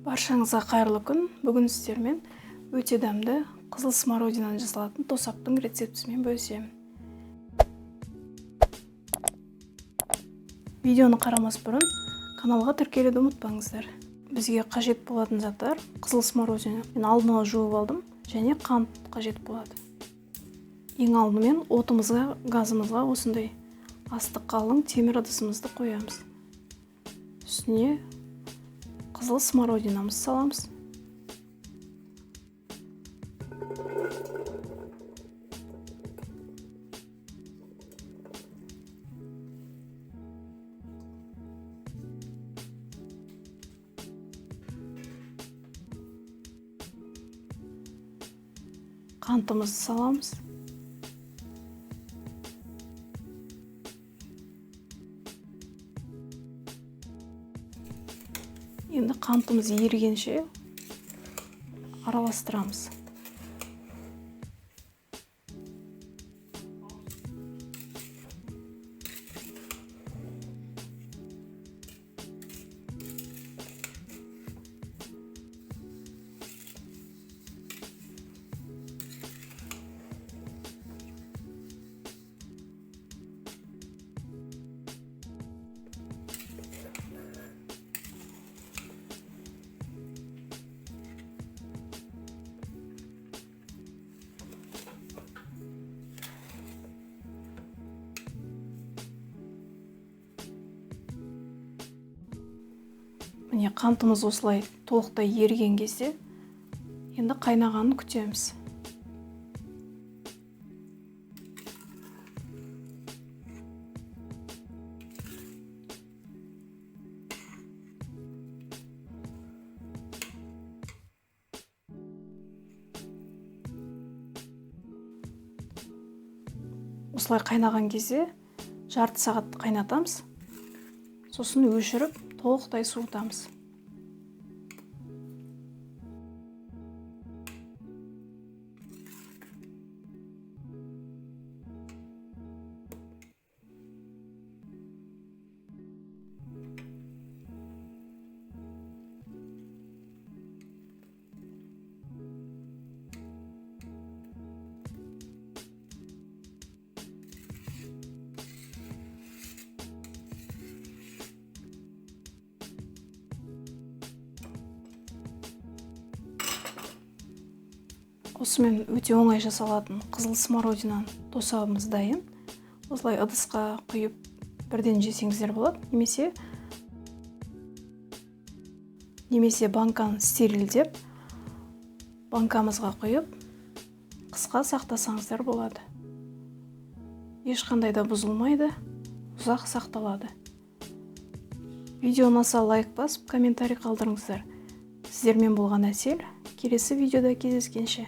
Баршаңызға қайырлы күн. Бүгін сіздермен өте дәмді қызыл смородинадан жасалатын тосаптың рецептісімен бөлісемін. Видеоны қарамас бұрын каналға тіркелуді ұмытпаңыздар. Бізге қажет болатын заттар қызыл смородина. Мен алдын ала жуып алдым және қант қажет болады. Ең алдымен отымызға, газымызға осындай асты қалың темір ыдысымызды қоямыз. Үстіне қызыл смородинамызды саламыз. Қантымызды саламыз. Енді қантымыз ерігенше араластырамыз. Міне қантымыз осылай толықтай еріген кезде енді қайнағанын күтеміз. Осылай қайнаған кезде жарты сағат қайнатамыз. Сосын өшіріп толықтай суытамыз. Осымен өте оңай жасалатын қызыл смородинаның тосабымыз дайын. Осылай ыдысқа құйып бірден жесеңіздер болады, немесе банканы стерильдеп банкамызға құйып қысқа сақтасаңыздар болады. Ешқандай да бұзылмайды, ұзақ сақталады. Видео ұнаса лайк басып, комментарий қалдырыңыздар. Сіздермен болған Әсел. Келесі видеода кездескенше.